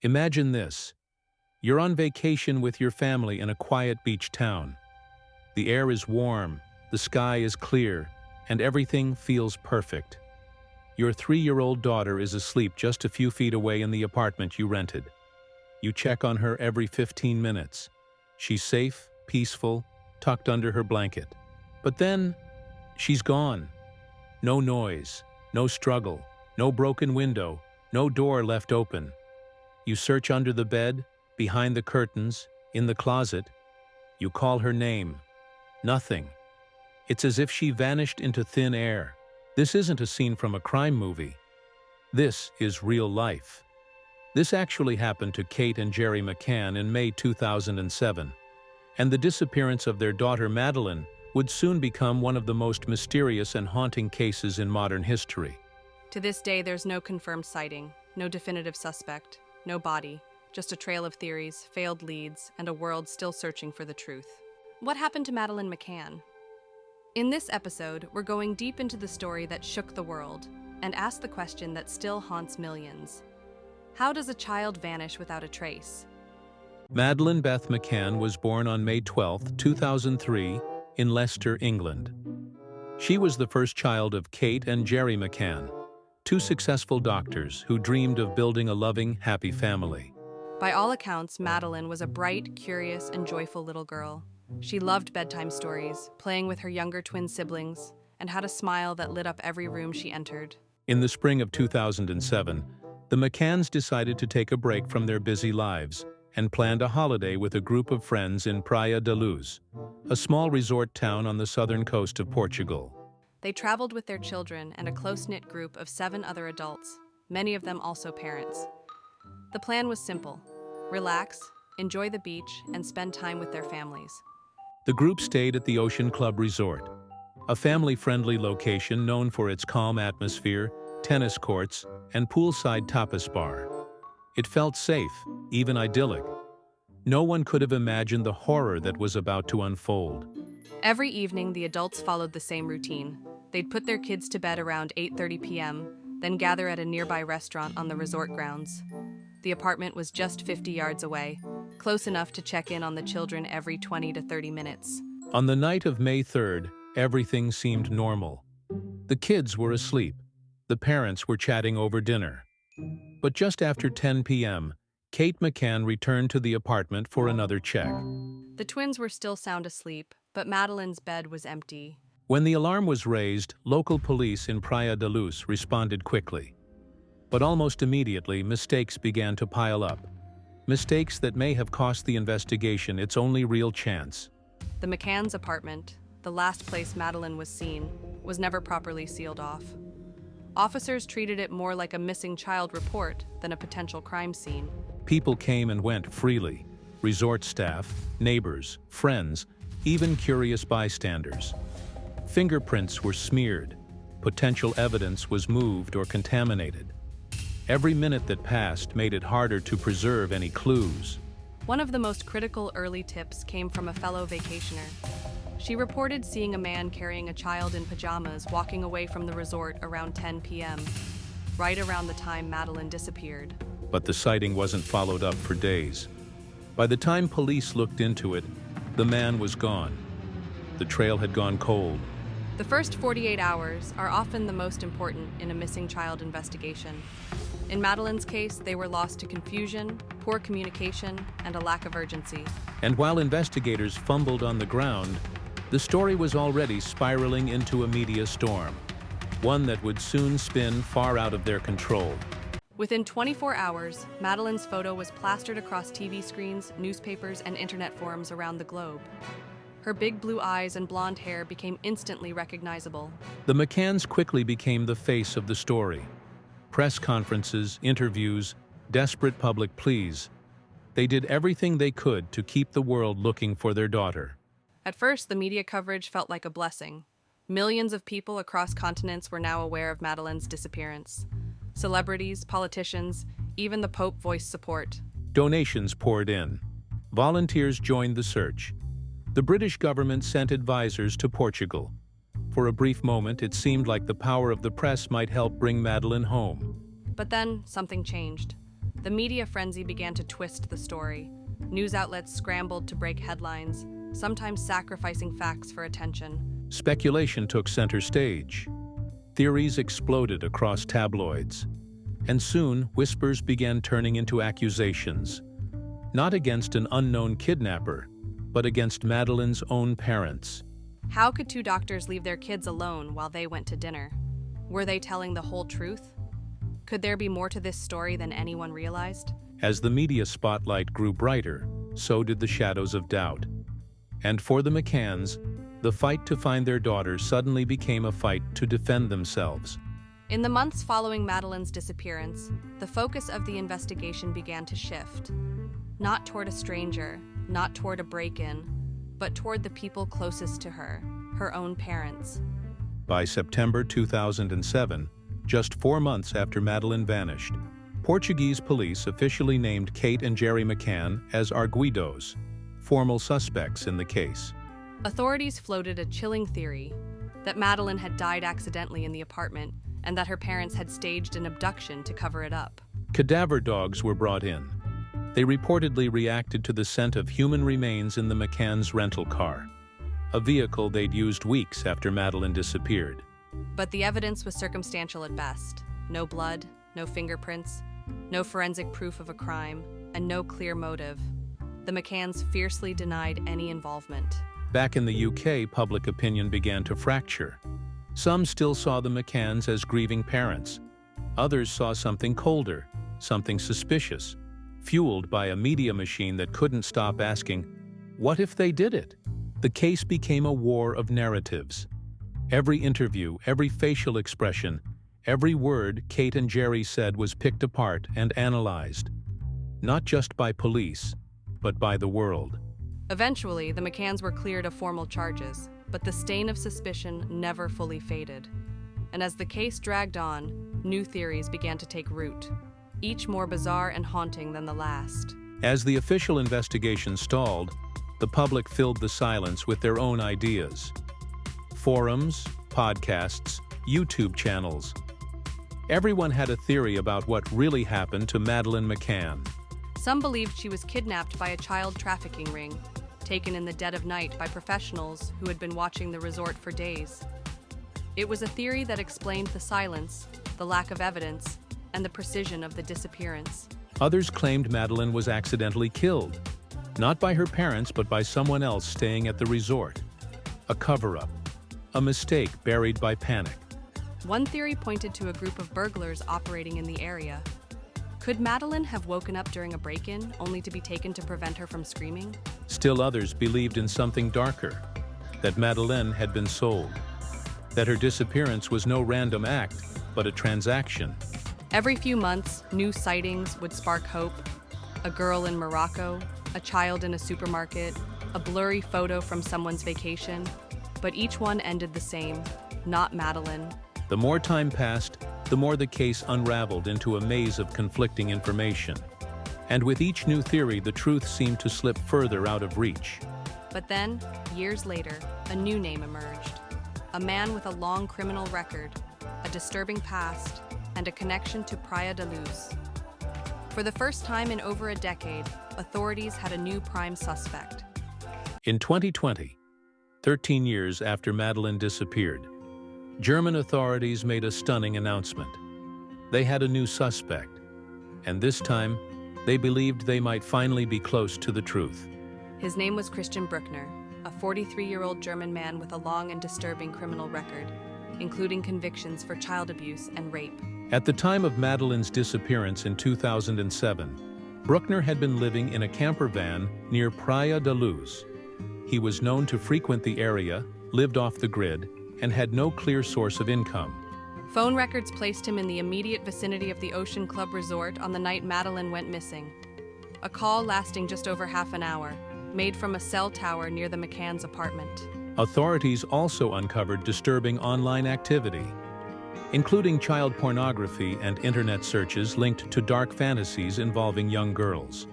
Imagine this. You're on vacation with your family in a quiet beach town. The air is warm, the sky is clear, and everything feels perfect. Your 3-year-old daughter is asleep just a few feet away in the apartment you rented. You check on her every 15 minutes. She's safe, peaceful, tucked under her blanket. But then, she's gone. No noise, no struggle, no broken window, no door left open. You search under the bed, behind the curtains, in the closet. You call her name. Nothing. It's as if she vanished into thin air. This isn't a scene from a crime movie. This is real life. This actually happened to Kate and Jerry McCann in May 2007, and the disappearance of their daughter Madeleine would soon become one of the most mysterious and haunting cases in modern history. To this day, there's no confirmed sighting, no definitive suspect, no body, just a trail of theories, failed leads, and a world still searching for the truth. What happened to Madeleine McCann? In this episode, we're going deep into the story that shook the world and ask the question that still haunts millions. How does a child vanish without a trace? Madeleine Beth McCann was born on May 12, 2003, in Leicester, England. She was the first child of Kate and Jerry McCann, two successful doctors who dreamed of building a loving, happy family. By all accounts, Madeleine was a bright, curious, and joyful little girl. She loved bedtime stories, playing with her younger twin siblings, and had a smile that lit up every room she entered. In the spring of 2007, the McCanns decided to take a break from their busy lives and planned a holiday with a group of friends in Praia da Luz, a small resort town on the southern coast of Portugal. They traveled with their children and a close-knit group of 7 other adults, many of them also parents. The plan was simple: relax, enjoy the beach, and spend time with their families. The group stayed at the Ocean Club Resort, a family-friendly location known for its calm atmosphere, tennis courts, and poolside tapas bar. It felt safe, even idyllic. No one could have imagined the horror that was about to unfold. Every evening, the adults followed the same routine. They'd put their kids to bed around 8:30 p.m., then gather at a nearby restaurant on the resort grounds. The apartment was just 50 yards away, close enough to check in on the children every 20 to 30 minutes. On the night of May 3rd, everything seemed normal. The kids were asleep. The parents were chatting over dinner. But just after 10 p.m., Kate McCann returned to the apartment for another check. The twins were still sound asleep, but Madeleine's bed was empty. When the alarm was raised, local police in Praia da Luz responded quickly. But almost immediately, mistakes began to pile up. Mistakes that may have cost the investigation its only real chance. The McCann's apartment, the last place Madeleine was seen, was never properly sealed off. Officers treated it more like a missing child report than a potential crime scene. People came and went freely. Resort staff, neighbors, friends, even curious bystanders. Fingerprints were smeared. Potential evidence was moved or contaminated. Every minute that passed made it harder to preserve any clues. One of the most critical early tips came from a fellow vacationer. She reported seeing a man carrying a child in pajamas walking away from the resort around 10 p.m., right around the time Madeleine disappeared. But the sighting wasn't followed up for days. By the time police looked into it, the man was gone. The trail had gone cold. The first 48 hours are often the most important in a missing child investigation. In Madeleine's case, they were lost to confusion, poor communication, and a lack of urgency. And while investigators fumbled on the ground, the story was already spiraling into a media storm, one that would soon spin far out of their control. Within 24 hours, Madeleine's photo was plastered across TV screens, newspapers, and internet forums around the globe. Her big blue eyes and blonde hair became instantly recognizable. The McCanns quickly became the face of the story. Press conferences, interviews, desperate public pleas. They did everything they could to keep the world looking for their daughter. At first, the media coverage felt like a blessing. Millions of people across continents were now aware of Madeleine's disappearance. Celebrities, politicians, even the Pope voiced support. Donations poured in. Volunteers joined the search. The British government sent advisors to Portugal. For a brief moment, it seemed like the power of the press might help bring Madeleine home. But then, something changed. The media frenzy began to twist the story. News outlets scrambled to break headlines, sometimes sacrificing facts for attention. Speculation took center stage. Theories exploded across tabloids. And soon, whispers began turning into accusations. Not against an unknown kidnapper, but against Madeleine's own parents. How could two doctors leave their kids alone while they went to dinner? Were they telling the whole truth? Could there be more to this story than anyone realized? As the media spotlight grew brighter, so did the shadows of doubt. And for the McCanns, the fight to find their daughter suddenly became a fight to defend themselves. In the months following Madeleine's disappearance, the focus of the investigation began to shift. Not toward a stranger, not toward a break-in, but toward the people closest to her own parents. By September 2007, just 4 months after Madeleine vanished, Portuguese police officially named Kate and Jerry McCann as arguidos, formal suspects in the case. Authorities floated a chilling theory that Madeleine had died accidentally in the apartment and that her parents had staged an abduction to cover it up. Cadaver dogs were brought in. They reportedly reacted to the scent of human remains in the McCann's rental car, a vehicle they'd used weeks after Madeleine disappeared. But the evidence was circumstantial at best. No blood, no fingerprints, no forensic proof of a crime, and no clear motive. The McCanns fiercely denied any involvement. Back in the UK, public opinion began to fracture. Some still saw the McCanns as grieving parents. Others saw something colder, something suspicious, fueled by a media machine that couldn't stop asking, what if they did it? The case became a war of narratives. Every interview, every facial expression, every word Kate and Jerry said was picked apart and analyzed, not just by police, but by the world. Eventually, the McCanns were cleared of formal charges, but the stain of suspicion never fully faded. And as the case dragged on, new theories began to take root, each more bizarre and haunting than the last. As the official investigation stalled, the public filled the silence with their own ideas. Forums, podcasts, YouTube channels. Everyone had a theory about what really happened to Madeleine McCann. Some believed she was kidnapped by a child trafficking ring, taken in the dead of night by professionals who had been watching the resort for days. It was a theory that explained the silence, the lack of evidence, and the precision of the disappearance. Others claimed Madeleine was accidentally killed, not by her parents but by someone else staying at the resort. A cover-up, a mistake buried by panic. One theory pointed to a group of burglars operating in the area. Could Madeleine have woken up during a break-in, only to be taken to prevent her from screaming? Still others believed in something darker, that Madeleine had been sold, that her disappearance was no random act, but a transaction. Every few months, new sightings would spark hope. A girl in Morocco, a child in a supermarket, a blurry photo from someone's vacation. But each one ended the same, not Madeleine. The more time passed, the more the case unraveled into a maze of conflicting information. And with each new theory, the truth seemed to slip further out of reach. But then, years later, a new name emerged. A man with a long criminal record, a disturbing past, and a connection to Praia da Luz. For the first time in over a decade, authorities had a new prime suspect. In 2020, 13 years after Madeleine disappeared, German authorities made a stunning announcement. They had a new suspect, and this time, they believed they might finally be close to the truth. His name was Christian Bruckner, a 43-year-old German man with a long and disturbing criminal record, including convictions for child abuse and rape. At the time of Madeleine's disappearance in 2007, Bruckner had been living in a camper van near Praia da Luz. He was known to frequent the area, lived off the grid, and had no clear source of income. Phone records placed him in the immediate vicinity of the Ocean Club Resort on the night Madeleine went missing. A call lasting just over half an hour, made from a cell tower near the McCann's apartment. Authorities also uncovered disturbing online activity, including child pornography and internet searches linked to dark fantasies involving young girls.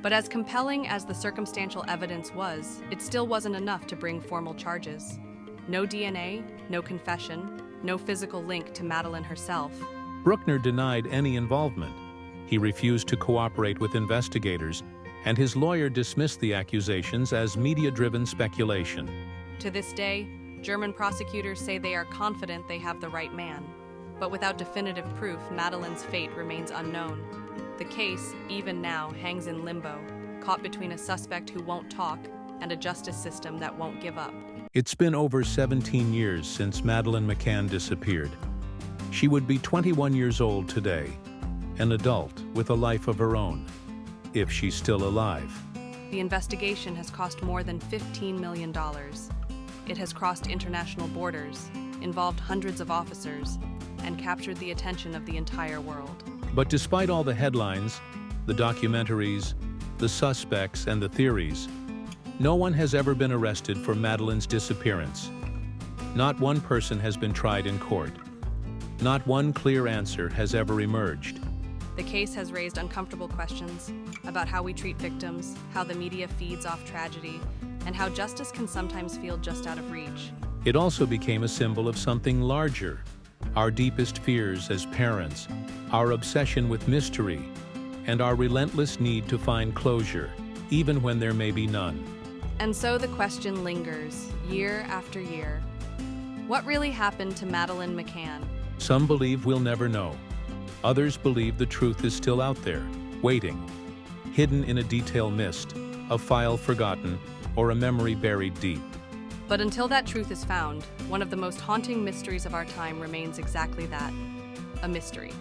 But as compelling as the circumstantial evidence was, it still wasn't enough to bring formal charges. No DNA, no confession, no physical link to Madeleine herself. Bruckner denied any involvement, He refused to cooperate with investigators, and his lawyer dismissed the accusations as media-driven speculation. To this day, German prosecutors say they are confident they have the right man. But without definitive proof, Madeleine's fate remains unknown. The case, even now, hangs in limbo, caught between a suspect who won't talk and a justice system that won't give up. It's been over 17 years since Madeleine McCann disappeared. She would be 21 years old today, an adult with a life of her own, if she's still alive. The investigation has cost more than $15 million. It has crossed international borders, involved hundreds of officers, and captured the attention of the entire world. But despite all the headlines, the documentaries, the suspects, and the theories, no one has ever been arrested for Madeleine's disappearance. Not one person has been tried in court. Not one clear answer has ever emerged. The case has raised uncomfortable questions about how we treat victims, how the media feeds off tragedy, and how justice can sometimes feel just out of reach. It also became a symbol of something larger, our deepest fears as parents, our obsession with mystery, and our relentless need to find closure, even when there may be none. And so the question lingers, year after year. What really happened to Madeleine McCann? Some believe we'll never know. Others believe the truth is still out there, waiting, hidden in a detail mist, a file forgotten, or a memory buried deep. But until that truth is found, one of the most haunting mysteries of our time remains exactly that, a mystery.